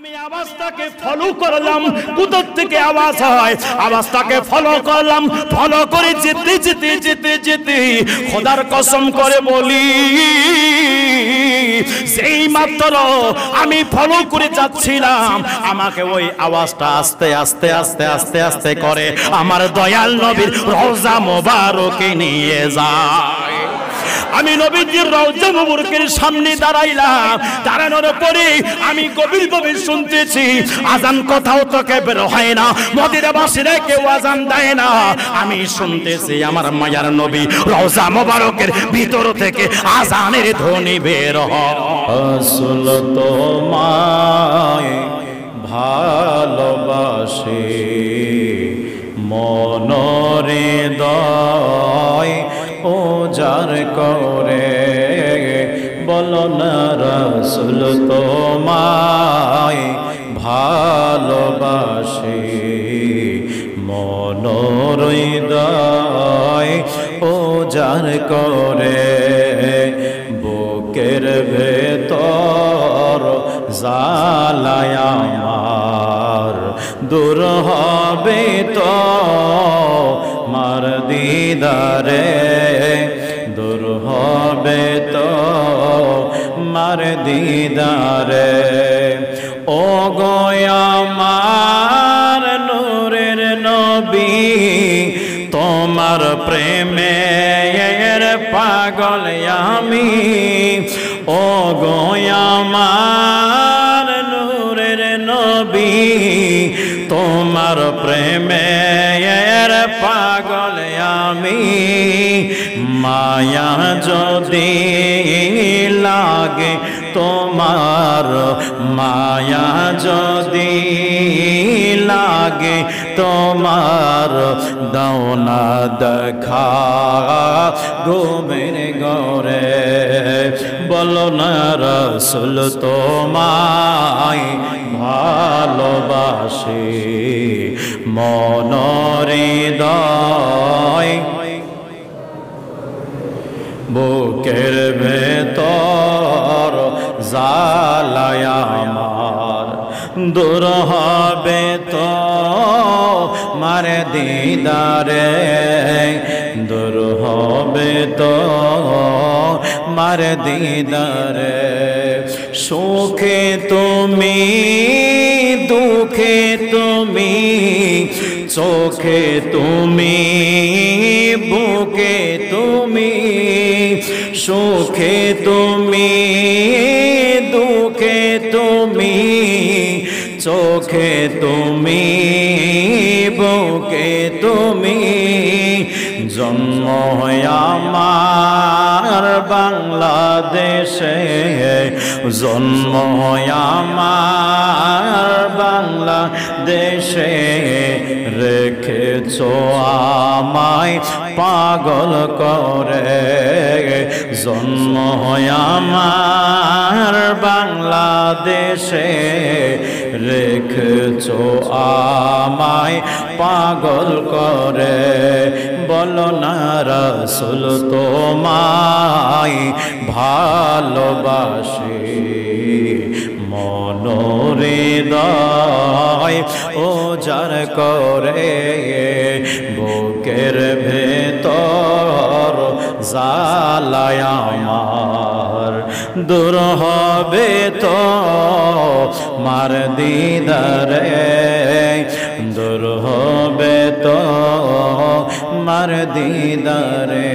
আমি আওয়াজটাকে ফলো করলাম, কোথা থেকে আওয়াজ হয় আওয়াজটাকে ফলো করলাম। ফলো করে যেতে যেতে যেতে যেতে খোদার কসম করে বলি, সেই মাত্র আমি ফলো করে যাচ্ছিলাম, আমাকে ওই আওয়াজটা আস্তে আস্তে আস্তে আস্তে আস্তে করে আমার দয়াল নবীর রওজা মোবারকে নিয়ে যায়। আমি নবীজির রওজা মুবারকের সামনে দাঁড়াইলাম। দাঁড়ানোর পরে আমি গভীরভাবে শুনতেছি, আজান কোথাও থেকে বের হয় না, মদিনাবাসীরা কেউ আজান দেয় না। আমি শুনতেছি আমার মায়ার নবী রওজা মুবারকের ভিতর থেকে আজানের ধ্বনি বের হয়। আসল তোমায় ভালোবাসি মনরে দয় ও যার করে, বলো না রাসূল তোমায় ভালোবাসি মনরে দয় ও যার করে, বুকের ভেতর জ্বালায় আমার দূর হবে তো মার দিদারে, দূর হবে তো মার দিদারে। ও গো আমার নূরের নবী, তোমার প্রেমের পাগল আমি। ও গো আমার নূরের নবী, তোমার প্রেমের পাগল আমি। মায়া যদি লাগে তোমার, মায়া যদি লাগে তোমার, দাও না দেখা ঘুমের ঘরে, বলো না রাসূল তোমায় ভালোবাসি মনরে দয়, বুকের ভেতর জ্বালায় আমার দূর হবে তো মার দিদারে, দূর হবে তো মার দিদারে। সুখে তুমি দুঃখে তুমি, চোখে তুমি বুকে তুমি, সুখে তুমি দুঃখে তুমি, চোখে তুমি বুকে তুমি। জন্ম আমার বাংলাদেশে, জন্ম আমার বাংলাদেশে, রেখেছো আমায় পাগল করে। জন্ম আমার বাংলাদেশে, রেখেছো আমায় পাগল করে, বলো না রাসূল তোমায় ভালোবাসি মনরে দয় ও যার করে, বুকের ভেতর জ্বালায় আমার দূর হবে তো মার দিদারে, দূর হবে তো মার দিদারে।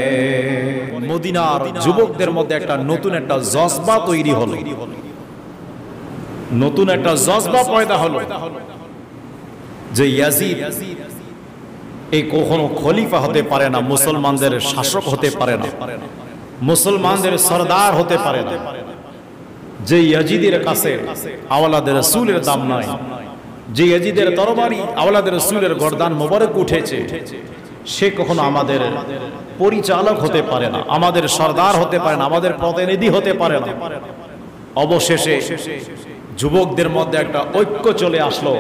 মদিনার যুবকদের মধ্যে একটা নতুন একটা জজবা তৈরি হলো, নতুন একটা জজবা পয়দা হলো যে ইয়াজিদ এই কখনো খলিফা হতে পারে না, মুসলমানদের শাসক হতে পারে না, মুসলমানদের সরদার হতে পারে না। যে ইয়াজিদের কাছে আওলাদ রাসূলের দাম নাই, যে ইয়াজিদের তরবারি আওলাদ রাসূলের গর্দান মোবারক উঠেছে, সে কখনো আমাদের পরিচালক হতে পারে না, আমাদের সরদার হতে পারে না, আমাদের প্রতিনিধি হতে পারে না। অবশেষে যুবকদের মধ্যে একটা ঐক্য চলে আসলো।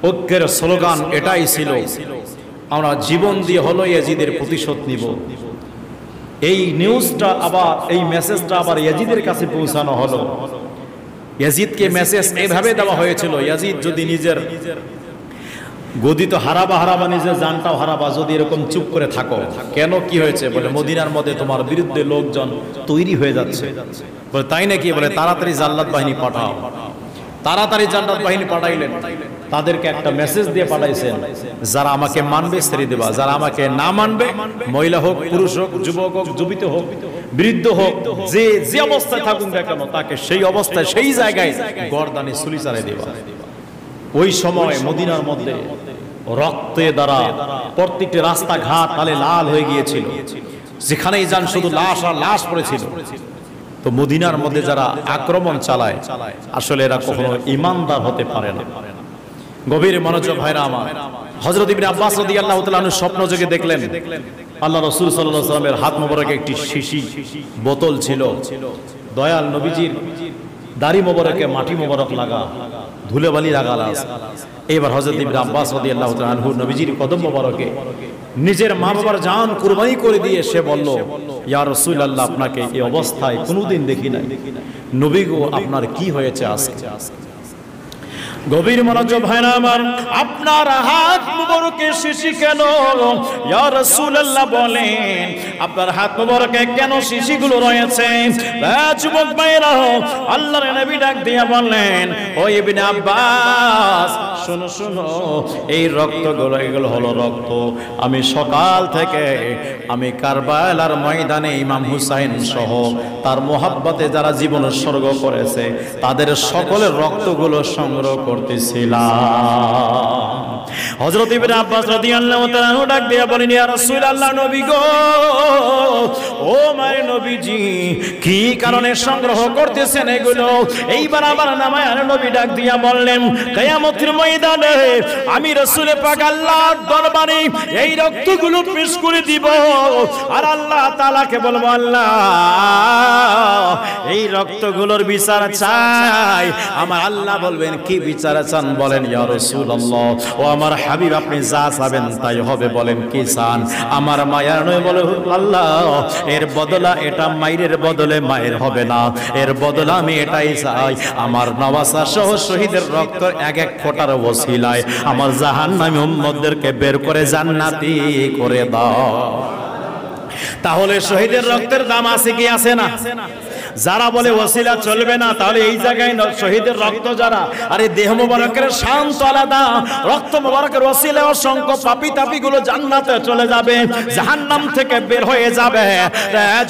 ঐক্যের স্লোগান এটাই ছিল, আমরা জীবন দিয়ে হলো ইয়াজিদের প্রতিশোধ নিব। এই নিউজটা আবার, এই মেসেজটা আবার ইয়াজিদের কাছে পৌঁছানো হলো। ইয়াজিদকে মেসেজ এইভাবে দেওয়া হয়েছিল, ইয়াজিদ যদি নিজের গদি তো হারাবা নিজের জানটাও হারাবা যদি এরকম চুপ করে থাকো। কেন, কি হয়েছে? বলে মদিনার মধ্যে তোমার বিরুদ্ধে লোকজন তৈরি হয়ে যাচ্ছে। বলে তাই নাকি? বলে তাড়াতাড়ি জাল্লাত বাহিনী পাঠাও। তাড়াতাড়ি জান্নাত বাহিনী পাঠাইলেন, তাদেরকে একটা মেসেজ দিয়ে পাঠাইছেন, যারা আমাকে মানবে ছেড়ে দেবা, যারা আমাকে না মানবে, মহিলা হোক, পুরুষ হোক, যুবক হোক, যুবিত হোক, বৃদ্ধ হোক, যে অবস্থায় থাকুন না কেন, তাকে সেই অবস্থায় সেই জায়গায় গর্দানে ছুরি চালিয়ে দেবা। ওই সময় মদিনার মধ্যে রক্তে দ্বারা প্রত্যেকটি রাস্তাঘাট তালে লাল হয়ে গিয়েছিল, যেখানেই যান শুধু লাশ আর লাশ পড়েছিল। তো মদিনার মধ্যে যারা আক্রমণ চালায় আসলে এরা কখনো ইমানদার হতে পারে না। গভীর মনোযোগ ভাইরা আমার, হযরত ইবনে আব্বাস রাদিয়াল্লাহু তাআলা আনহু স্বপ্ন যোগে দেখলেন আল্লাহ রাসূল সাল্লাল্লাহু আলাইহি ওয়াসাল্লামের হাত মোবারকে একটি শিশি বোতল ছিল। দয়াল নবীজির দাড়ি মোবারকে মাটি মোবারক লাগা, ধুলোবালি লাগাল আছে। এবার হযরত ইবনে আব্বাস রাদিয়াল্লাহু তাআলা আনহু নবীজির কদম মোবারকে নিজের মা বাবার জান কুরবানি করে দিয়ে সে বলল, ইয়া রাসূলুল্লাহ, আপনাকে এই অবস্থায় কোনোদিন দেখি নাই, নবী গো আপনার কি হয়েছে আজকে? গভীর মনোযোগ ভাইরা আমার, আপনার হাত মোবারকে শিশি কেন? ইয়া রাসূলুল্লাহ বলেন, আপনার হাত মোবারকে কেন শিশিগুলো রয়েছে? যুবক ভাইরা, আল্লাহর নবী ডাক দিয়ে বললেন, ও ইবনে আব্বাস, শোনো শোনো, এই রক্তগুলো, এগুলো হলো রক্ত। আমি সকাল থেকে আমি কারবালার ময়দানে ইমাম হুসাইন সহ তার মোহাব্বতে যারা জীবন উৎসর্গ করেছে তাদের সকলের রক্তগুলো সংগ্রহ করতেছিলাম। হযরত ইবনে আব্বাস রাদিয়াল্লাহু তাআলা আনহু ডাক দিয়ে বলেন, ইয়া রাসূলুল্লাহ, নবী গো, ও মায়ের নবীজি, কি কারণে সংগ্রহ করতেছেন এগুলো? এইবার আবার নামায়ার নবী ডাক দিয়া বললেন, কিয়ামতের ময়দানে আমি রাসূল পাক আল্লাহর দরবারে এই রক্তগুলো পেশ করে দিব, আর আল্লাহ তাআলাকে বলবো, আল্লাহ, এই রক্তগুলোর বিচার চাই। আমার আল্লাহ বলবেন, কি বিচার চান? বলেন, ইয়া রাসূলুল্লাহ, ও আমার হাবিব, আপনি যা চাবেন তাই হবে। বলেন, কি চান? আমার মায়ের নয়। বলে, আল্লাহ, এর বদলা এটা মায়ের বদলে মায়ের হবে না, এর বদলা আমি এটাই চাই, আমার নওয়াসা সহ শহীদের রক্ত এক এক ফোঁটার ওসিলায় আমার জাহান্নামী উম্মতদেরকে বের করে জান্নাতি করে দাও। তাহলে শহীদের রক্তের দাম আছে কি আছে না? যারা বলে ওসিলা চলবে না, তাহলে এই জায়গায় শহীদের রক্ত যারা, আরে দেহ মোবারকের শান তো আলাদা, রক্ত মোবারকের ওসিলা অসংখ্য পাপী তাপী গুলো জান্নাতে চলে যাবে, জাহান্নাম থেকে বের হয়ে যাবে।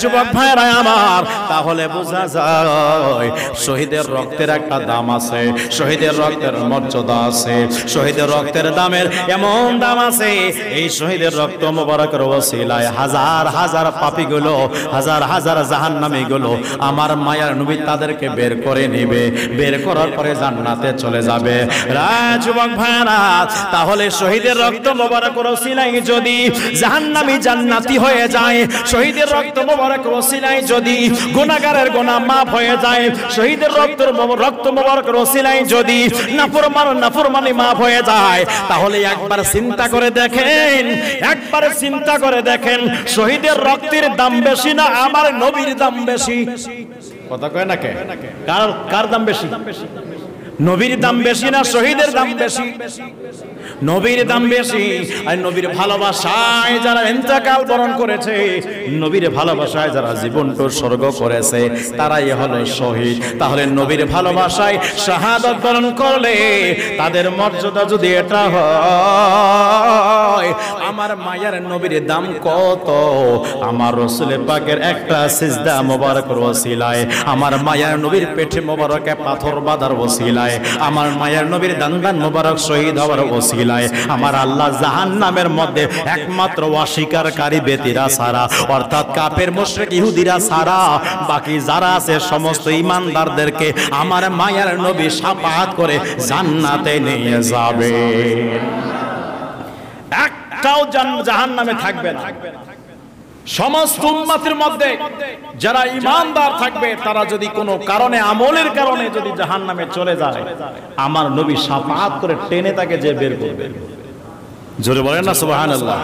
যুবক ভাইরা আমার, তাহলে বোঝা যায় শহীদের রক্তের একটা দাম আছে, শহীদের রক্তের মর্যাদা আছে, শহীদের রক্তের দামের এমন দাম আছে, এই শহীদের রক্ত মোবারকের ওসিলায় হাজার হাজার পাপী গুলো, হাজার হাজার জাহান্নামী গুলো আমার মায়ার নবী তাদেরকে বের করে নেবে, বের করার পরে জান্নাতে চলে যাবে। যুবক ভাইরা, তাহলে শহীদের রক্ত মোবারকের ওসিলায় যদি জাহান্নামী জান্নাতি হয়ে যায়, শহীদের রক্ত মোবারকের ওসিলায় যদি গুনাহগারের গুনাহ মাফ হয়ে যায়, শহীদের রক্ত মোবারকের ওসিলায় যদি নাফরমানি মাফ হয়ে যায়, তাহলে একবার চিন্তা করে দেখেন, একবার চিন্তা করে দেখেন, শহীদের রক্তের দাম বেশি না আমার নবীর দাম বেশি? কথা কয় না কে? কার দাম বেশি? নবীর দাম বেশি না শহীদের দাম বেশি? নবীর দাম বেশি। আর নবীর ভালোবাসায় যারা ইন্তেকাল বরণ করেছে, নবীর ভালোবাসায় যারা জীবনটা উৎসর্গ করেছে, তারাই হলো শহীদ। তাহলে নবীর ভালোবাসায় শাহাদাত বরণ করলে তাদের মর্যাদা যদি এটা হয়, আমার মায়ের নবীর দাম কত? আমার রাসূল পাকের একটা সিজদা মোবারকের ওসিলায়, আমার মায়ের নবীর পেটে মোবারকে পাথর বাঁধার ওসিলায়, আমার মায়ের নবীর দান্দান মোবারক শহীদ হওয়ার ওসিলায় আমার আল্লাহ জাহান্নামের মধ্যে একমাত্র অস্বীকারী ব্যক্তিরা ছাড়া, অর্থাৎ কাফের মুশরিক ইহুদিরা ছাড়া বাকি যারা আছে সমস্ত ঈমানদারদেরকে আমার মায়ের নবী শাফাআত করে জান্নাতে নিয়ে যাবে। একটাও জাহান্নামে থাকবে না। সমস্ত উম্মতের মধ্যে যারা ঈমানদার থাকবে, তারা যদি কোনো কারণে, আমলের কারণে যদি জাহান্নামে চলে যায়, আমার নবী শাফাআত করে টেনে তাকে যে বের করবে। জোরে বলেন না সুবহানাল্লাহ।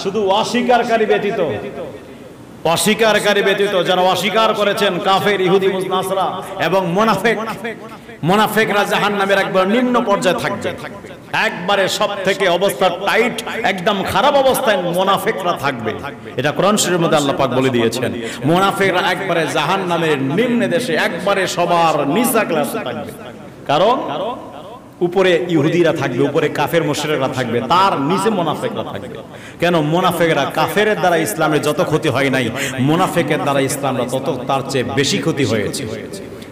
শুধু অস্বীকারী ব্যতীত অস্বীকারী ব্যতীত যারা অস্বীকার করেছেন কাফের, ইহুদি, নাসরা এবং মুনাফিকরা জাহান্নামের একবার নিম্ন পর্যায়ে থাকবে। একবারে সব থেকে অবস্থা টাইট, একদম খারাপ অবস্থায় মুনাফিকরা থাকবে। এটা কোরআন শরীফের মধ্যে আল্লাহ পাক বলে দিয়েছেন, মুনাফিকরা একবারে জাহান্নামের নিম্ন দেশে, একবারে সবার নিচা ক্লাসে থাকবে। কারণ উপরে ইহুদিরা থাকবে, উপরে কাফের মুশরিকরা থাকবে, তার নিচে মুনাফিকরা থাকবে। কেন? মুনাফিকরা কাফেরের দ্বারা ইসলামের যত ক্ষতি হয় নাই, মুনাফিকের দ্বারা ইসলামরা তত তার চেয়ে বেশি ক্ষতি হয়েছে।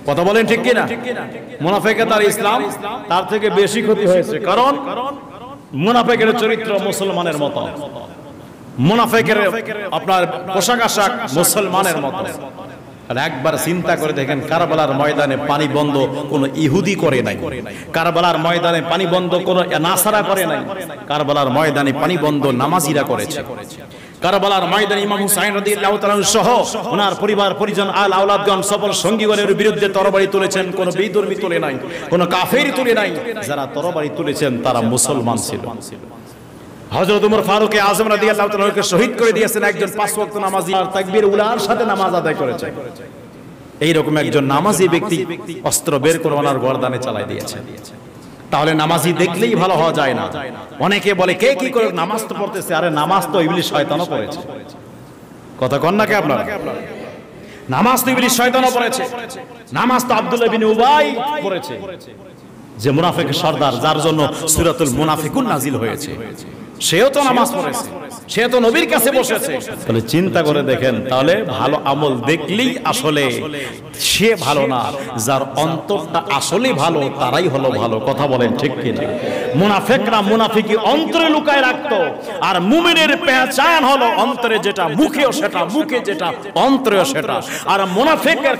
কথা বলেন ঠিক কিনা? মুনাফিকের দ্বারা ইসলাম তার থেকে বেশি ক্ষতি হয়েছে। কারণ মুনাফিকের চরিত্র মুসলমানের মতো, মুনাফিকের আপনার পোশাক আশাক মুসলমানের মতো। আর একবার চিন্তা করে দেখেন, কারবালার ময়দানে পানি বন্ধ কোন ইহুদি করে নাই, কারবালার ময়দানে পানি বন্ধ কোন নাসারা করে নাই, কারবালার ময়দানে পানি বন্ধ নামাজিরা করেছে। কারবালার ময়দানে ইমাম হুসাইন রাদিয়াল্লাহু তাআলা সহ ওনার পরিবার পরিজন আল আওলাদগণ সফল সঙ্গীগণের বিরুদ্ধে তরবারি তুলেছেন, কোন বিধর্মী তুলে নাই, কোন কাফের তুলে নাই। যারা তরবারি তুলেছেন তারা মুসলমান ছিল। হযরত ওমর ফারুক আযম রাদিয়াল্লাহু তাআলাকে শহীদ করে দিয়েছেন একজন পাঁচ ওয়াক্ত নামাজি, আর তাকবীর উলার সাথে নামাজ আদায় করেছে। এই রকম একজন নামাজি ব্যক্তি অস্ত্র বের করে ওনার গর্দানে চালাই দিয়েছে। তাহলে নামাজি দেখলেই ভালো হওয়া যায় না। অনেকে বলে কে কি করে নামাজ তো পড়তেছে, আরে নামাজ তো ইবলিস শয়তানও পড়েছে। কথা কন না কে আপনারা? নামাজ তো ইবলিস শয়তানও পড়েছে, নামাজ তো আব্দুল্লাহ বিন উবাই পড়েছে, যে মুনাফিকের সর্দার, যার জন্য সূরাতুল মুনাফিকুন নাজিল হয়েছে। সেও তো নামাজ পড়েছে, সে তো নবীর কাছে বসেছে। তাহলে চিন্তা করে দেখেন, তাহলে ভালো আমল দেখলেই আসলে সে ভালো না, যার অন্তরটা আসলে ভালো তারাই হলো ভালো। কথা বলেন ঠিক কিনা? মুনাফিকরা মুনাফিকি অন্তরে লুকায় রাখতো, আর মুমিনের পেহচান হলো অন্তরে যেটা, মুখেও সেটা, মুখে যেটা অন্তরেও সেটা। আর মুনাফিকের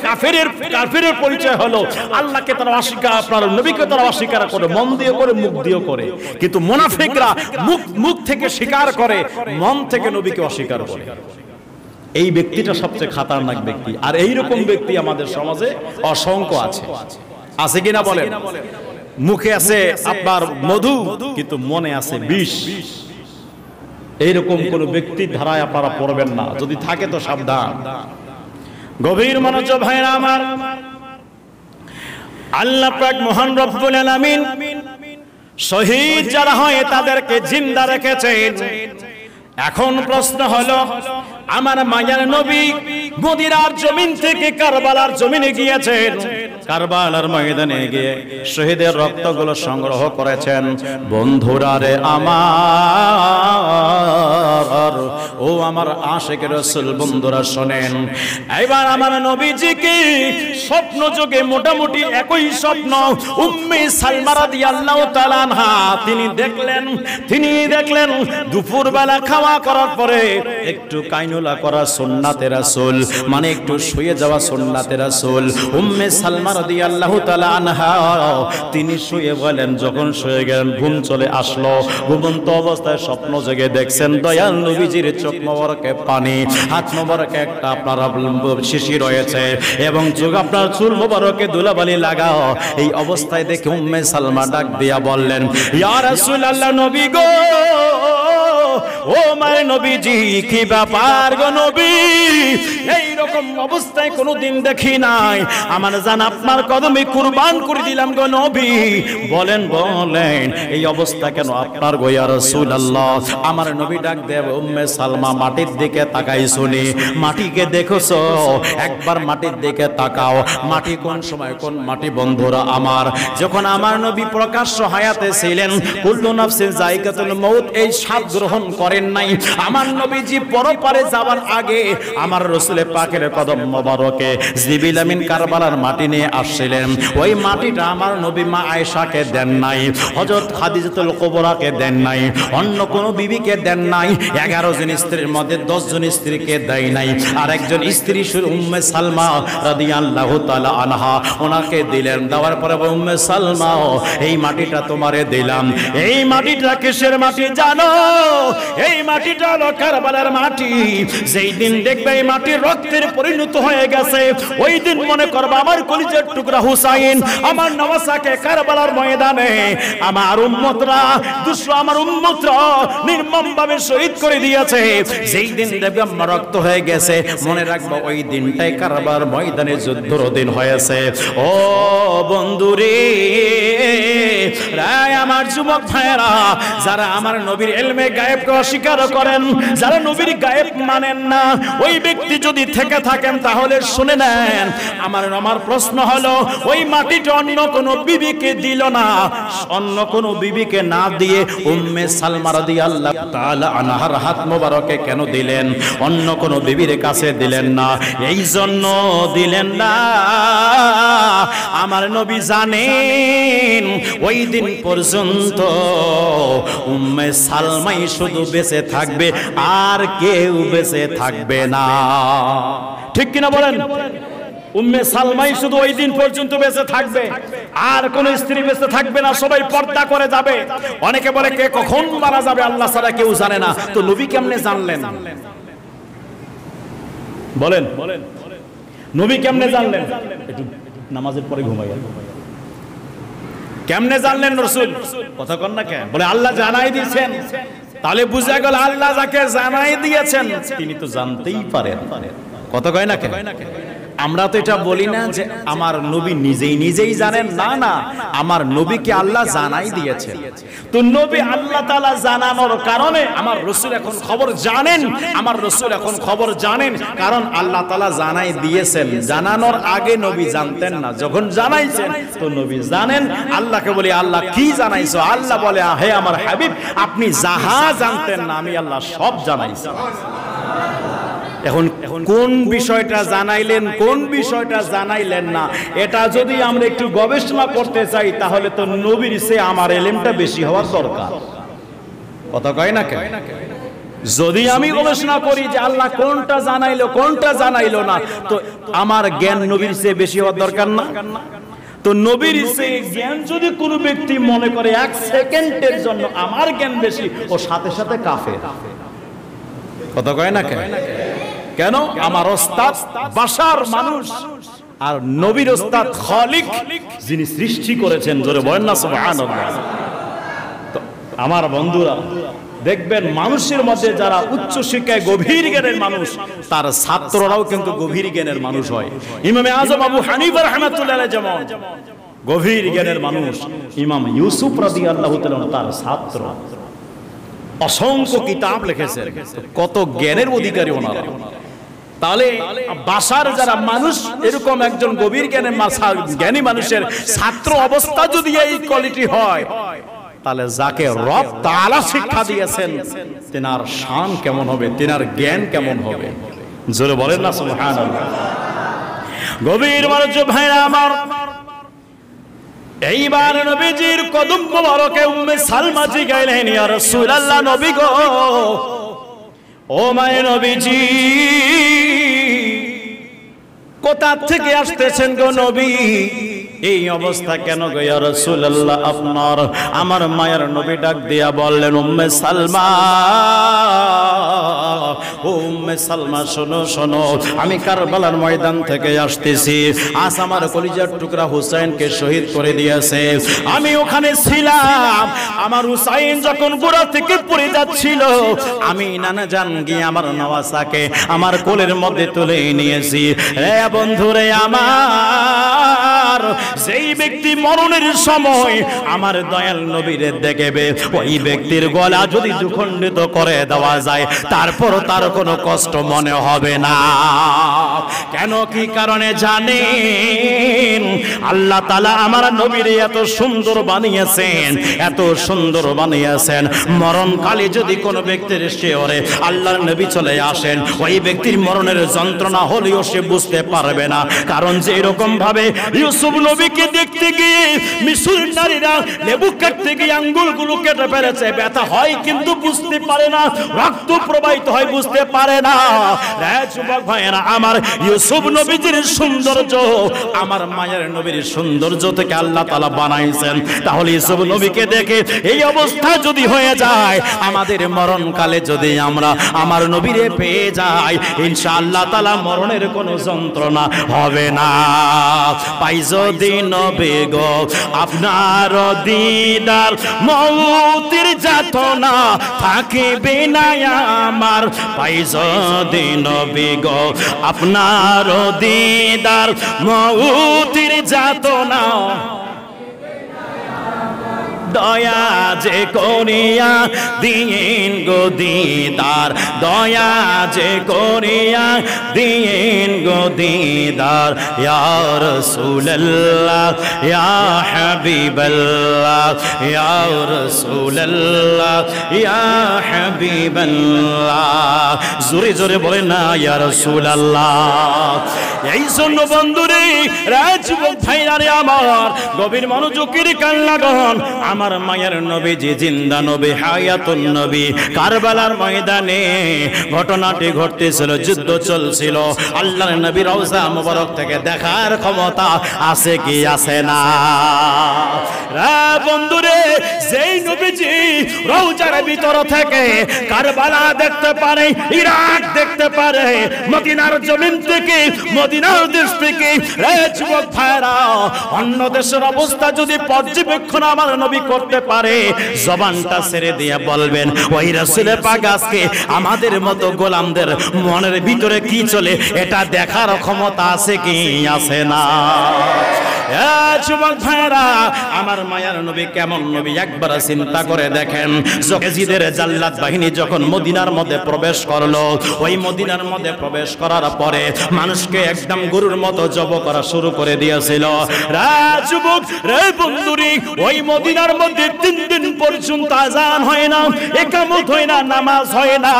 কাফেরের পরিচয় হলো আল্লাহকে তারা অস্বীকার, আপনার নবীকে তারা অস্বীকার করে, মন দিয়ে করে, মুখ দিয়ে করে। কিন্তু মুনাফিকরা মুখ থেকে স্বীকার করে, মন থেকে নবীকে অস্বীকার করে। এই ব্যক্তিটা সবচেয়ে খাতারনাক ব্যক্তি। আর এইরকম ব্যক্তি আমাদের সমাজে অসংখ্য আছে। আছে কিনা বলেন? মুখে আছে আপনার মধু, কিন্তু মনে আছে বিষ। এইরকম কোন ব্যক্তির ধারায় আপনারা পড়বেন না, যদি থাকে তো সাবধান। গভীর মনোযোগ ভাইরা আমার, আল্লাহ পাক মহান রব্বুল আলামিন শহীদ যারা হয় তাদেরকে জিন্দা রেখেছেন। এখন প্রশ্ন হলো, আমার মায়ের নবী মদিনার জমিন থেকে কারবালার জমিনে গিয়েছেন, কারবালার ময়দানে গিয়ে শহীদের রক্তগুলো সংগ্রহ করেছেন। বন্ধুরা রে আমার, ও আমার আশিক রাসূল বন্ধুরা শোনেন, এবার আমার নবীজিকে স্বপ্ন যোগে মোটামুটি একই স্বপ্ন উম্মে সালমা রাদিয়াল্লাহু তাআলা আনহা তিনি দেখলেন দুপুরবেলা খাওয়া করার পরে একটু কাইনুলা করা সুন্নাতে রাসূল, মানে একটু শুয়ে যাওয়া সুন্নাতে রাসূল। উম্মে সালমা রাদিয়াল্লাহু তাআলা আনহা তিনি শুয়ে গেলেন, যখন শুয়ে গেলেন ঘুম চলে আসলো। ঘুমন্ত অবস্থায় স্বপ্ন জেগে দেখছেন দয়াল নবীজির চোখ মোবারকে পানি, হাত মোবারকে একটা আপনার শিশি রয়েছে, এবং চোখ আপনার চুল মোবারকে ধুলাবালি লাগাও। এই অবস্থায় দেখে উম্মে সালমা ডাক দিয়া বললেন, ইয়া রাসূলুল্লাহ, নবী গো, ও মায়ের নবীজি, কি ব্যাপার গো নবী? এইরকম অবস্থায় কোনোদিন দেখি নাই, আমার জান আপনার কদমে কুরবান করে দিলাম গো নবী। বলেন এই অবস্থা কেন আপনার গো ইয়া রাসূলুল্লাহ? আমার নবী ডাক দেব, উম্মে সালমা মাটির দিকে তাকাই শুনি, মাটিকে দেখছো? একবার মাটির দিকে তাকাও। মাটি কোন সময় কোন মাটি? বন্ধুরা আমার, যখন আমার নবী প্রকাশ্য হায়াতে ছিলেন, কুল্লু নাফসিন যায়কাতুল মউত, এই স্বাদ গ্রহণ করেন নাই। আমার নবীজি পরপারে যাওয়ার আগে আমার রাসূল পাকের কদম মোবারকে জিবরিল আমিন কারবালার মাটি নিয়ে আসছিলেন। ওই মাটিটা আমার নবী মা আয়েশাকে দেন নাই, হযরত খাদিজাতুল কুবরাকে দেন নাই, অন্য কোন বিবিকে দেন নাই। 11 জন স্ত্রীর মধ্যে 10 জন স্ত্রীকে দেয় নাই। আর একজন স্ত্রী উম্মে সালমা রাদিয়াল্লাহু তাআলা আনহা, ওনাকে দিলেন। দেওয়ার পরে উম্মে সালমা, এই মাটিটা তোমারে দিলাম। এই মাটিটা কিসের মাটি জানো? এই মাটিটা হলো কারবালার মাটি। যেই দিন দেখবে এই মাটির রক্তের রক্তের পরিণত হয়ে গেছে। ওই দিন মনে করবা আমার কলিজার টুকরা হুসাইন আমার নওয়াসাকে কারবালার ময়দানে আমার উম্মতরা দুশরা আমার উম্মতরা নির্মমভাবে শহীদ করে দিয়েছে। যেই দিন দেখবা রক্ত হয়ে গেছে, মনে রাখবা ওই দিনটাই কারবালার ময়দানে যুদ্ধের দিন হয়েছে। ও বন্ধুরে, রায় আমার যুবক ভাইরা, যারা আমার নবীর ইলমে গায়েবকে অস্বীকার করেন, যারা নবীর গায়েব মানেন না, ওই ব্যক্তি যদি থেকে থাকেন তাহলে শুনে নেন, আমার প্রশ্ন হলো ওই মাটিটা অন্য কোন বিবিকে দিল না, অন্য কোন বিবিকে না দিয়ে উম্মে সালমা রাদিয়াল্লাহু তাআলা আনহার হাত মোবারকে কেন দিলেন? অন্য কোন বিবির কাছে দিলেন না। এই জন্য দিলেন না, আমার নবী জানেন ওই দিন পর্যন্ত উম্মে সালমাই শুধু বেঁচে থাকবে, আর কেউ বেঁচে থাকবে না। ঠিক কিনা বলেন? উম্মে সালমাই শুধু ওই দিন পর্যন্ত বেঁচে থাকবে, আর কোন স্ত্রী বেঁচে থাকবে না, সবাই পর্দা করে যাবে। অনেকে বলে কে কখন মারা যাবে আল্লাহ ছাড়া কেউ জানে না। তো নবী কেমনে জানলেন? বলেন নবী কেমনে জানলেন? একটু নামাজের পরে ঘুমাইয়া কেমনে জানলেন রাসূল? কথা কন না কেন? বলে আল্লাহ জানাই দিয়েছেন। তাহলে বুঝা গেল আল্লাহ যাকে জানাই দিয়েছেন তিনি তো জানতেই পারেন। কথা কয় না কেন? আমরা তো এটা বলি না যে আমার নবী নিজেই জানেন, না না, আমার নবীকে আল্লাহ জানাই দিয়েছেন। তো নবী আল্লাহ তাআলা জানানোর কারণে আমার রাসূল এখন খবর জানেন, আমার রাসূল এখন খবর জানেন, কারণ আল্লাহ তাআলা জানাই দিয়েছেন। জানানোর আগে নবী জানতেন না, যখন জানাইছেন তো নবী জানেন। আল্লাহকে বলি আল্লাহ কি জানাইছো? আল্লাহ বলে হে আমার হাবিব, আপনি যাহা জানতেন না আমি আল্লাহ সব জানাইছি। এখন কোন বিষয়টা জানাইলেন, কোন বিষয়টা জানাইলেন না, এটা যদি আমরা একটু গবেষণা করতে চাই তাহলে তো নবীর চেয়ে আমার ইলমটা বেশি হওয়ার দরকার। কথা কয় না কেন? যদি আমি গবেষণা করি যে আল্লাহ কোনটা জানাইলো কোনটা জানাইলো না, তো আমার জ্ঞান নবীর চেয়ে বেশি হওয়ার দরকার না? তো নবীর চেয়ে জ্ঞান যদি কোনো ব্যক্তি মনে করে এক সেকেন্ডের জন্য আমার জ্ঞান বেশি, ও সাথে সাথে কাফের। কথা কয় না কেন? কেন? আমার ওস্তাদ বাশার মানুষ, আর নবীর ওস্তাদ খালিক, যিনি সৃষ্টি করেছেন। জোরে বলেন না সুবহানাল্লাহ। তো আমার বন্ধুরা দেখবেন মানুষের মধ্যে যারা উচ্চ শিক্ষায় গভীর জ্ঞানের মানুষ, তার ছাত্ররাও কিন্তু গভীর জ্ঞানের মানুষ হয়। ইমামে আজম আবু হানিফা রাহমাতুল্লাহ আলাইহি যেমন গভীর জ্ঞানের মানুষ, ইমাম ইউসুফ রাদিয়াল্লাহু তাআলা তার ছাত্র, অসংখ্য কিতাব লিখেছেন, কত জ্ঞানের অধিকারী ওনারা। তাহলে বাশার যারা মানুষ, এরকম একজন গভীর জ্ঞানী মানুষের ছাত্র অবস্থা যদি এই কোয়ালিটি হয়, তাহলে যাকে রব তাআলা শিক্ষা দিয়েছেন তেনার শান কেমন হবে, তেনার জ্ঞান কেমন হবে? জোরে বলেন না সুবহানাল্লাহ। গভীর মানুষ ভাইরা আমার, এইবার নবীজির কদম মোবারকে উম্মে সালমা জিগাইলেন, ইয়া রাসূলুল্লাহ, নবী গো, ও মায়ে নবীজি, কোথা থেকে আসতেছেন গো নবী? এই অবস্থা কেন গো ইয়া রাসূলুল্লাহ আপনার? আমার মায়ের নবী ডাক দিয়া বললেন, উম্মে সালমা, ও উম্মে সালমা, শোনো শোনো, আমি কারবালার ময়দান থেকে আসতেছি। আজ আমার কলিজার টুকরা হুসাইনকে শহীদ করে দিয়েছে। আমি ওখানে ছিলাম, আমার হুসাইন যখন গোড়া থেকে পড়ে যাচ্ছিল, আমি নানা জান গিয়ে আমার নওয়াসাকে আমার কোলের মধ্যে তুলে নিয়েছি। রে বন্ধুরে আমার, যেই ব্যক্তি মরণের সময় আমার দয়াল নবীরে দেখবে, ওই ব্যক্তির গলা যদি দুখণ্ডিত করে দেওয়া যায়, তারপর তার কোনো কষ্ট মনে হবে না। কেন, কি কারণে জানেন? আল্লাহ তাআলা আমার নবীরে এত সুন্দর বানিয়েছেন, এত সুন্দর বানিয়েছেন, মরণকালে যদি কোনো ব্যক্তির শিয়রে আল্লাহর নবী চলে আসেন, ওই ব্যক্তির মরণের যন্ত্রণা হলেও সে বুঝতে পারবে না। কারণ যে এরকম ভাবে ইউসুফ নবীকে দেখতে গিয়ে মিশর নারীরা লেবু কাটতে গিয়ে আঙ্গুলগুলো কেটে ফেলেছে, ব্যথা হয় কিন্তু বুঝতে পারে না, রক্ত প্রবাহিত হয় বুঝতে পারে না। যুবক ভাইয়েরা আমার, ইউসুফ নবীজির সৌন্দর্য আমার মায়ের নবীর সৌন্দর্য থেকে আল্লাহ তাআলা বানাইছেন। তাহলে ইউসুফ নবীকে দেখে এই অবস্থা যদি হয়ে যায়, আমাদের মরণকালে যদি আমরা আমার নবীরে পেয়ে যাই, ইনশাআল্লাহ তাআলা মরণের কোনো যন্ত্রণা হবে না। পাই যদি নবী গো আপনার দিদার, মৌতের যাতনা থাকিবে না আমার। পাই যদি নবী গো আপনার দিদার, মৌতের যাতনা দয়া যে করিয়া দিন গো দিদার, দয়া যে করিয়া দিন গো দিদার। ইয়া রাসূলুল্লাহ ইয়া হাবিবাল্লাহ, ইয়া রাসূলুল্লাহ ইয়া হাবিবাল্লাহ। জোরে জোরে বলেন না ইয়া রাসূলুল্লাহ। এই জন্য বন্ধুরে, রাজযুবক ভাইরা রে আমার, গভীর মনোযোগের কান লাগান। আমার মায়ের নবী যে জিন্দা নবী, হায়াতুন নবী, কারবালার ময়দানে ঘটনাটি ঘটতেছিল, যুদ্ধ চলছিল। আল্লাহর নবী রওজা মুবারক থেকে দেখার ক্ষমতা আছে কি আছে না? বন্ধুরে, যেই নবীজি রওজার ভিতর থেকে কারবালা দেখতে পারে, ইরাক দেখতে পারে, মদিনার জমিন থেকে, মদিনার দেশ থেকে, যুবক ভাইরা অন্য দেশের অবস্থা যদি পর্যবেক্ষণ আমার নবী করতে পারে, জবানটা ছেড়ে দিয়ে বলবেন, ওই রাসূলের পাক আজকে আমাদের মতো গোলামদের মনের ভিতরে কি চলে এটা দেখার ক্ষমতা আছে কি আছে না? যুবক ভাইরা, আমার মায়ার নবী কেমন নবী একবার চিন্তা করে দেখেন। যজিদের জাল্লাত বাহিনী যখন মদিনার মধ্যে প্রবেশ করলো, ওই মদিনার মধ্যে প্রবেশ করার পরে মানুষকে একদম গরুর মতো জব করা শুরু করে দিয়েছিল। যুবক রে বন্ধুরি, ওই মদিনার মধ্যে 3 দিন পর্যন্ত আযান হয় না, ইকামত হয় না, নামাজ হয় না।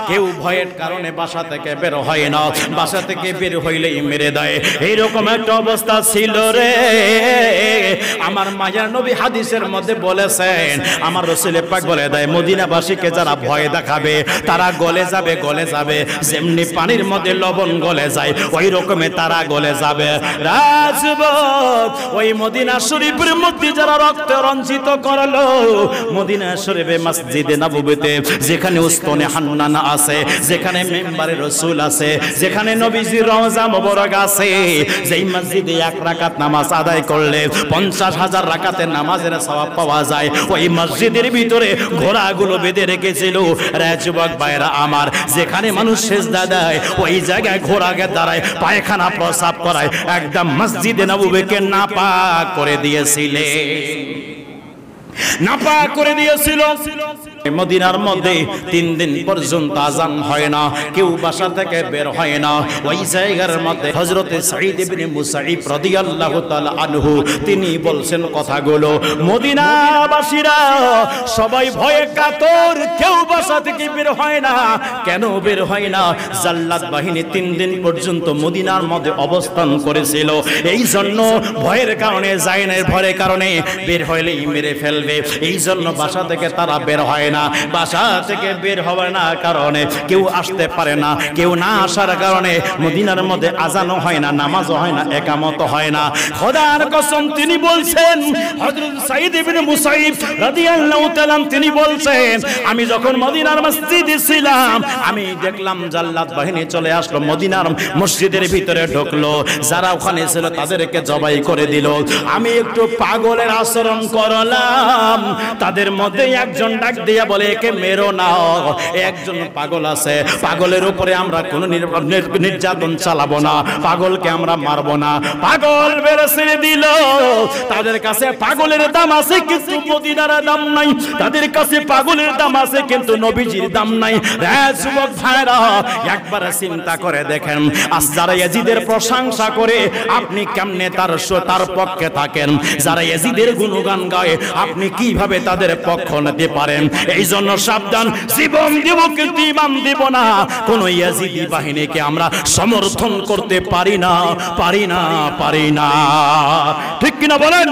কেউ ভয়ের কারণে বাসা থেকে বের হয় না, বাসা থেকে বের হইলেই মেরে দেয়। এইরকম একটা অবস্থা ছিল রে। আমার মায়ার নবী হাদিসের মধ্যে বলেছেন, আমার রাসূল পাক বলে দেয়, মদিনাবাসীকে যারা ভয় দেখাবে তারা গলে যাবে, গলে যাবে। যেমনি পানির মধ্যে লবণ গলে যায়, ওই রকমে তারা গলে যাবে। রাজযুবক, ওই মদিনা শরীফের মধ্যে যারা রক্ত রঞ্জিত করলো, মদিনা শরীফে মসজিদে নববীতে যেখানে উস্তনে হান্নানা আছে, যেখানে মিম্বারে রাসূল আছে, যেখানে নবীজির রওজা মুবারক আছে, যেই মসজিদে 1 রাকাত নামাজ আদায় করলে 50,000 রাকাতের নামাজের সওয়াব পাওয়া যায়, ওই মসজিদের ভিতরে ঘোড়াগুলো বেঁধে রেখেছিল। যুবক ভাইরা আমার, যেখানে মানুষ সিজদা দেয় ওই জায়গায় ঘোড়াকে দাঁড়ায় পায়খানা প্রস্রাব করায়, একদম মসজিদে নববীকে নাপাক করে দিয়েছিলেন, নাপাক করে দিয়েছিল। মদিনার মধ্যে 3 দিন পর্যন্ত আযান হয় না, কেউ বাসা থেকে বের হয় না। ওই জায়গার মধ্যে হযরত সাঈদ ইবনে মুসাইব রাদিয়াল্লাহু তাআলা আনহু তিনি বলছেন কথাগুলো, মদিনাবাসীরা সবাই ভয়ে কাতর, কেউ বাসা থেকে বের হয় না। কেন বের হয় না? জাল্লাত বাহিনী 3 দিন পর্যন্ত মদিনার মধ্যে অবস্থান করেছিল, এই জন্য ভয়ের কারণে, জাইনের ভয়ের কারণে বের হইলেই মেরে ফেলবে, এই জন্য বাসা থেকে তারা বের হয় না। বাসা থেকে বের হবে না কারণে কেউ আসতে পারে না, কেউ না আসার কারণে মদিনার মধ্যে আযানও হয় না, নামাজও হয় না, ইকামতও হয় না। খোদার কসম তিনি বলছেন, হযরত সাঈদ ইবনে মুসাইব রাদিয়াল্লাহু তাআলা তিনি বলছেন, আমি যখন মদিনার মসজিদে ছিলাম, আমি দেখলাম জাল্লাত বাহিনী চলে আসলো, মদিনার মসজিদের ভিতরে ঢুকলো, যারা ওখানে ছিল তাদেরকে জবাই করে দিল। আমি একটু পাগলের আচরণ করলাম, তাদের মধ্যে একজন ডাক দিয়া বলে, একে মেরো না, একজন পাগল আছে, পাগলের উপরে আমরা কোনো নির্যাতন চালাবো না, পাগলকে আমরা মারবো না। পাগল বের ছেড়ে দিল। তাদের কাছে পাগলের দাম আছে কিন্তু মদিনার দাম নাই, তাদের কাছে পাগলের দাম আছে কিন্তু নবীজির দাম নাই। যুবক ভাইরা, একবার চিন্তা করে দেখেন, আজ যারা ইয়াজিদের প্রশংসা করে আপনি কেমনে তার পক্ষে থাকেন, যারা ইয়াজিদের গুণগান গায় আপনি কিভাবে তাদের পক্ষ নিতে পারেন? এই জন্য সাবধান, জীবন দেব কিন্তু ইমান দেব না। কোন ইয়াজিদি বাহিনীকে আমরা সমর্থন করতে পারি না, পারি না, পারি না। ঠিক কিনা বলেন?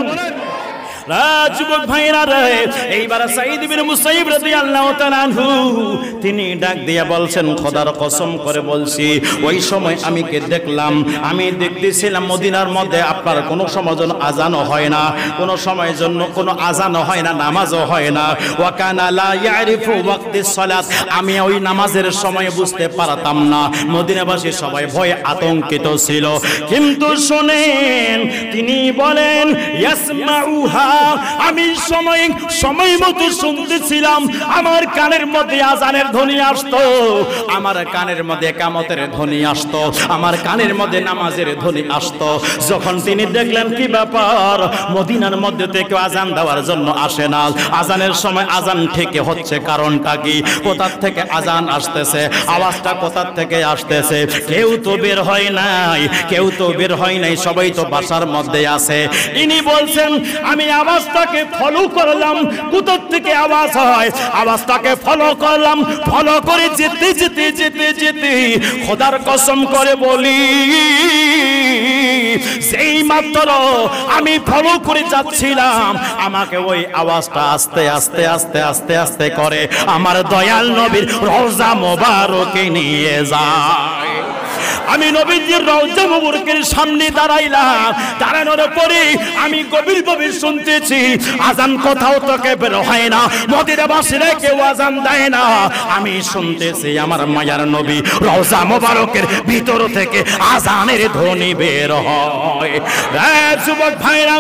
যুবক ভাইরা রে, এইবার সাঈদ ইবনে মুসাইয়িব রাদিয়াল্লাহু তাআলা আনহু তিনি ডাক দিয়ে বলছেন, খোদার কসম করে বলছি, ওই সময় আমি কে দেখলাম, আমি দেখতেছিলাম মদিনার মধ্যে আপনার কোনো সময় জন্য আজানও হয় না, কোনো সময়ের জন্য কোনো আজানও হয় না, নামাজও হয় না। ওয়া কানা লা ইয়ারিফু ওয়াক্তিস সালাত, আমি ওই নামাজের সময় বুঝতে পারতাম না। মদিনাবাসী সবাই ভয়ে আতঙ্কিত ছিল। কিন্তু শুনেন, তিনি বলেন ইয়াসমাউহা, আমি সময় মতো শুনতেছিলাম, আমার কানের মধ্যে আজানের ধ্বনি আসতো, আমার কানের মধ্যে ইকামতের ধ্বনি আসতো, আমার কানের মধ্যে নামাজের ধ্বনি আসতো। যখন তিনি দেখলেন কি ব্যাপার, মদিনার মধ্যে থেকে আজান দেওয়ার জন্য আসে না, আজানের সময় আজান থেকে হচ্ছে, কারণটা কি, কোথা থেকে আজান আসতেছে, আওয়াজটা কোথা থেকে আসতেছে, কেউ তো বের হয় নাই, কেউ তো বের হয় নাই, সবাই তো বাসার মধ্যে আছে। ইনি বলছেন, আমি আওয়াজটাকে ফলো করলাম, কোথা থেকে আওয়াজ হয়, আওয়াজটাকে ফলো করলাম, ফলো করে যেতে যেতে যেতে যেতে খোদার কসম করে বলি, সেই মাত্র আমি ফলো করে যাচ্ছিলাম, আমাকে ওই আওয়াজটা আস্তে আস্তে আস্তে আস্তে আস্তে করে আমার দয়াল নবীর রওজা মোবারকে নিয়ে যায়। আমি নবীজির রওজা মুবারকের সামনে দাঁড়াইলাম, দাঁড়ানোর পরে আমি গভীরভাবে শুনতেছি, আজান কোথাও থেকে বের হয় না, মদিনাবাসীরা কেউ আজান দেয় না, আমি শুনতেছি আমার মায়ার নবী রওজা মুবারকের ভিতর থেকে আজানের ধ্বনি বের হয়। যুবক ভাইরা,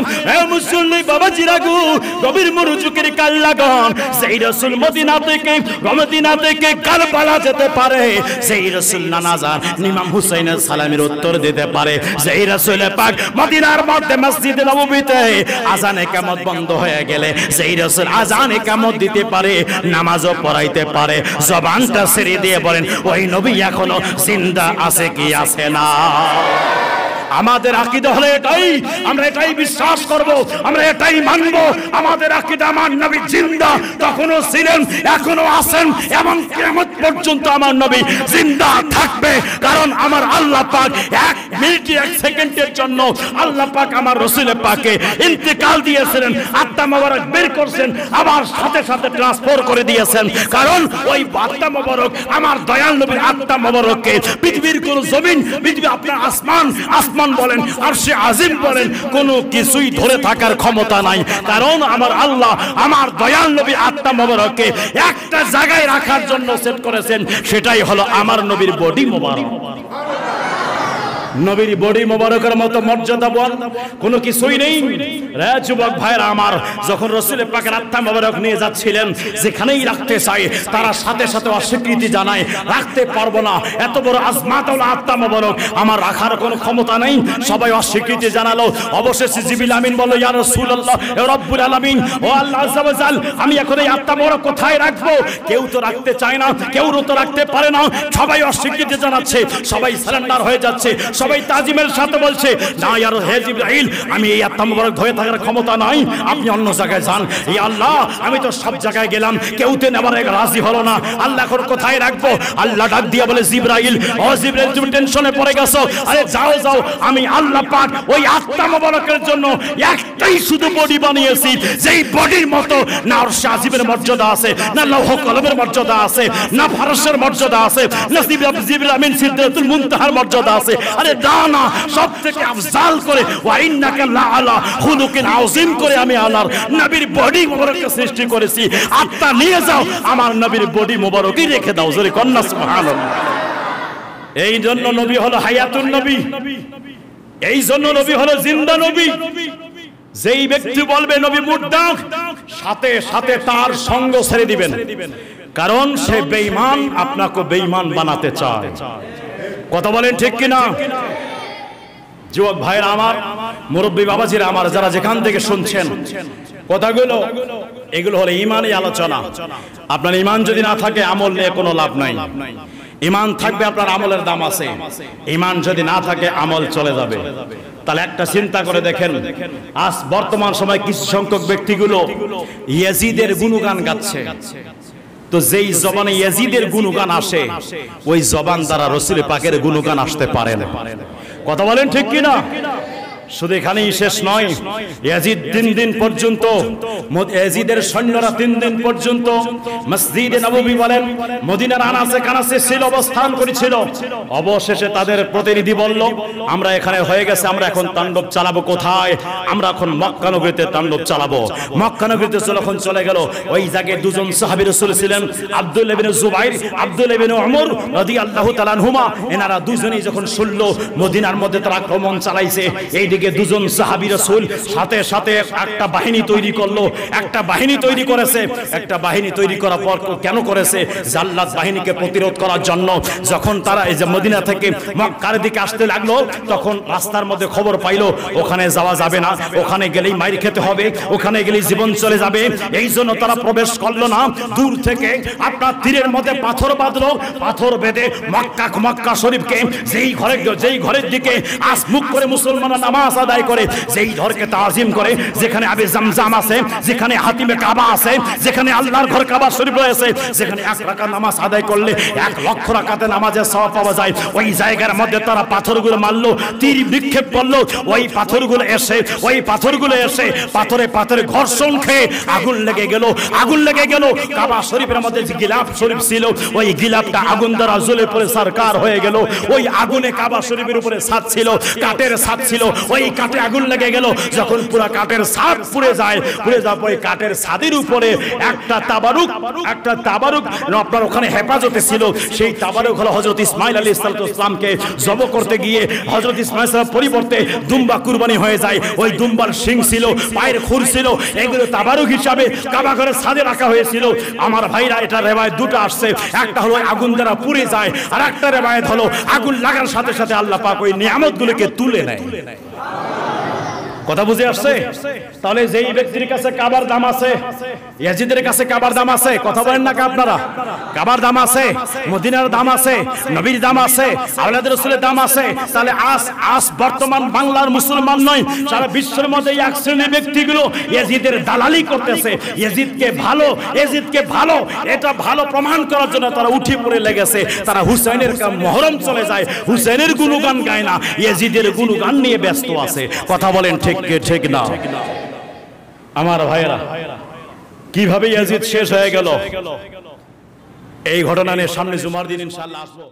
মুসল্লি বাবাজিরা গো, গভীর মনোযোগের কাল লাগান। সেই রাসূল মদিনা থেকে কারবালা যেতে পারে, সেই রাসূল নানাজান ইমাম হুসাইনের সালামের উত্তর দিতে পারে, সেই রাসূল পাক মদিনার মধ্যে মসজিদে নববীতে আজান ইকামত বন্ধ হয়ে গেলে সেই রাসূল আজান ইকামত দিতে পারে, নামাজও পড়াইতে পারে। জবানটা ছেড়ে দিয়ে বলেন, ওই নবী এখনো জিন্দা আছে কি আছে না? আমাদের আকীদা হলো এটাই, আমরা এটাই বিশ্বাস করব, আমরা এটাই মানব। আমাদের আকীদা, আমার নবী জিন্দা তখনও ছিলেন, এখনো আছেন, এবং কিয়ামত পর্যন্ত আমার নবী জিন্দা থাকবে। কারণ আমার আল্লাহ পাক এক মিনিট এক সেকেন্ডের জন্য আল্লাহ পাক আমার রাসূল পাকে ইন্তেকাল দিয়েছিলেন, আত্মা মোবারক বের করছেন, আবার সাথে সাথে ট্রান্সফার করে দিয়েছেন। কারণ ওই আত্মা মোবারক, আমার দয়াল নবীর আত্মা মোবারককে পৃথিবীর কোন জমিন, পৃথিবী আপনার আসমান বলেন, আরশে আজিম বলেন, কোনো কিছুই ধরে থাকার ক্ষমতা নাই। কারণ আমার আল্লাহ আমার দয়াল নবীর আত্মা মোবারককে একটা জায়গায় রাখার জন্য সেট করেছেন, সেটাই হলো আমার নবীর বডি মোবারক। নবীর বডি মোবারকের মতো মর্যাদাবান কোনো কিছুই নেই। রে যুবক ভাইরা আমার, যখন রাসূল পাকের আত্মা মোবারক নিয়ে যাচ্ছিলেন, যেখানেই রাখতে চাই তারা সাথে সাথে অস্বীকৃতি জানায়, রাখতে পারবো না, এত বড় আজমাতুল আত্মা মোবারক আমার রাখার কোনো ক্ষমতা নেই। সবাই অস্বীকৃতি জানালো। অবশেষে জিবরিল আমিন বলল, ইয়া রাসূলুল্লাহ, হে রব্বুল আলামিন, ও আল্লাহ আযজা ওয়া জাল, আমি এখন এই আত্মা মোবারক কোথায় রাখবো? কেউ তো রাখতে চায় না, কেউ তো রাখতে পারে না, সবাই অস্বীকৃতি জানাচ্ছে, সবাই সারেন্ডার হয়ে যাচ্ছে, সবাই তাজিমের সাথে বলছে, না ইয়া হে জিবরাইল, আমি এই আত্মা মোবারক ধরে থাকার ক্ষমতা নাই, আপনি অন্য জায়গায় যান। ইয়া আল্লাহ, আমি তো সব জায়গায় গেলাম, কেউতে নেবার রাজি হলো না, আল্লাহ এখন কোথায় রাখবো? আল্লাহ ডাক দিয়ে বলে, জিবরাইল, ও জিবরাইল, তুমি টেনশনে পড়ে গেছো, আরে যাও যাও, আমি আল্লাহ পাক ওই আত্মা মোবারকের জন্য একটাই শুধু বডি বানিয়েছি, যেই বডির মতো না আরশে আজিমের মর্যাদা আছে, না লৌহ কলমের মর্যাদা আছে, না ফারশের মর্যাদা আছে, না জিবরিল আমিন সিদরাতুল মুনতাহার মর্যাদা আছে। আরে না, সব থেকে আফজাল করে ওয়া ইন্নাকা লাআলা খুলুকিন আযীম করে আমি আল্লাহর নবীর বডি মোবারককে সৃষ্টি করেছি। আত্মা নিয়ে যাও, আমার নবীর বডি মোবারকই রেখে দাও। জোরে কন্না সুবহানাল্লাহ। এই জন্য নবী হলো হায়াতুন নবী, এই জন্য নবী হলো জিন্দা নবী। যেই ব্যক্তি বলবে নবী মুর্দা, সাথে সাথে তার সঙ্গ ছেড়ে দিবেন, কারণ সে বেঈমান, আপনাকে বেঈমান বানাতে চায়। কথা বলেন ঠিক কিনা? যুবক ভাইরা আমার, মুরব্বী বাবাজিরা আমার, যারা যেখান থেকে শুনছেন কথাগুলো, এগুলো হলো ঈমানি আলোচনা। আপনার ঈমান যদি না থাকে, আমল নিয়ে কোনো লাভ নাই। ঈমান থাকবে, আপনার আমলের দাম আছে। ঈমান যদি না থাকে, আমল চলে যাবে। তাহলে একটা চিন্তা করে দেখেন, আজ বর্তমান সময় কিছু সংখ্যক ব্যক্তিগুলো ইয়াজিদের গুণগান গাচ্ছে। তো যেই জবানে ইয়াজিদের গুণগান আসে, ওই জবান দ্বারা রাসূল পাকের গুণগান আসতে পারে না। কথা বলেন ঠিক কিনা? শুধু এখানেই শেষ নয়, ইয়াজিদ 3 দিন পর্যন্ত, ইয়াজিদের সৈন্যরা 3 দিন পর্যন্ত মসজিদে নববী বলেন মদিনার আনাচে কানাচে ছিল, অবস্থান করেছিল। অবশেষে তাদের প্রতিনিধি বলল, আমরা এখানে হয়ে গেছে, আমরা এখন তাণ্ডব চালাবো কোথায়? আমরা এখন মক্কা নগরীতে তাণ্ডব চালাবো। মক্কা নগরীতে যখন চলে গেল, ওই জায়গায় দুজন সাহাবী রাসূল ছিলেন, আব্দুল্লাহ ইবনে জুবাইর, আব্দুল্লাহ ইবনে ওমর রাদিয়াল্লাহু তাআলা আনহুমা। এনারা দুজনেই যখন শুনল মদিনার মধ্যে তারা আক্রমণ চালাইছে, এইদিকে দুজন সাহাবী রাসূল সাথে সাথে একটা বাহিনী তৈরি করলো। একটা বাহিনী তৈরি করেছে। একটা বাহিনী তৈরি করার পর কেন করেছে? জাল্লাত বাহিনীকে প্রতিরোধ করার জন্য। যখন তারা এই যে মদিনা থেকে মক্কার দিকে আসতে লাগলো, তখন রাস্তার মধ্যে খবর পাইলো ওখানে যাওয়া যাবে না, ওখানে গেলেই মাইর খেতে হবে, ওখানে গেলেই জীবন চলে যাবে। এই জন্য তারা প্রবেশ করলো না। দূর থেকে আপনার তীরের মধ্যে পাথর বাঁধলো, পাথর বেঁধে মক্কা শরীফকে যেই ঘরের দিকে আসমুখ করে মুসলমানরা নামাজ আদায় করে, যেই ঘরকে তাজিম করে, যেখানে আবে জামজাম আছে, যেখানে হাতিমে কাবা আছে, যেখানে আল্লাহর ঘর কাবা শরীফ রয়েছে, যেখানে 1 রাকাত নামাজ আদায় করলে 1 লক্ষ রাকাতে নামাজের সওয়াব পাওয়া যায়, ওই জায়গার মধ্যে তারা পাথরগুলো মারলো, তীর নিক্ষেপ করলো। ওই পাথরগুলো এসে পাথরে ঘর্ষণ খেয়ে আগুন লেগে গেল। কাবা শরীফের মধ্যে যে গিলাফ শরীফ ছিল, ওই গিলাফটা আগুন দ্বারা জ্বলে পড়ে সরকার হয়ে গেল। ওই আগুনে কাবা শরীফের উপরে ছাদ ছিল, কাঠের ছাদ ছিল, ওই কাঠে আগুন লেগে গেল। যখন পুরো কাঠের ছাদ পুড়ে যাওয়ার পরে কাঠের ছাদের উপরে একটা তাবারুক আপনার ওখানে হেফাজতে ছিল। সেই তাবারুক হলো হযরত ইসমাঈল আলাইহিস সালামকে জব করতে গিয়ে হযরত ইসমাঈল সালামের পরিবর্তে দুম্বা কুরবানি হয়ে যায়। ওই দুম্বার শিং ছিল, পায়ের খুর ছিল, এগুলো তাবারুক হিসাবে কাবা ঘরের ছাদে রাখা হয়েছিল। আমার ভাইরা, এটা রিওয়ায়াত দুটো আসছে। একটা হলো আগুন দ্বারা পুড়ে যায়, আর একটা রিওয়ায়াত হলো আগুন লাগার সাথে সাথে আল্লাহ পাক ওই নিয়ামতগুলোকে তুলে নেয়। কথা বুঝে আসছে? তাহলে যেই ব্যক্তির কাছে কাবার দাম আছে, ইয়াজিদের কাছে কাবার দাম আছে, কথা বলেন না আপনারা? কাবার দাম আছে, মদিনার দাম আছে, নবীর দাম আছে, আওলাদ রাসূলের দাম আছে। তাহলে আজ বর্তমান বাংলার মুসলমান নয়, সারা বিশ্বের মধ্যে এক শ্রেণীর ব্যক্তিগুলো ইয়াজিদের দালালি করতেছে। ইয়াজিদকে ভালো, এটা ভালো প্রমাণ করার জন্য তারা উঠে পড়ে লেগেছে। তারা হুসাইনের মহরম চলে যায়, হুসাইনের গুণগান গায় না, ইয়াজিদের গুণগান নিয়ে ব্যস্ত আছে। কথা বলেন ঠিক না? আমার ভাইয়েরা, কিভাবে ইয়াজিদ শেষ হয়ে গেল, এই ঘটনা নিয়ে সামনে জুমার দিন ইনশাআল্লাহ আসবো।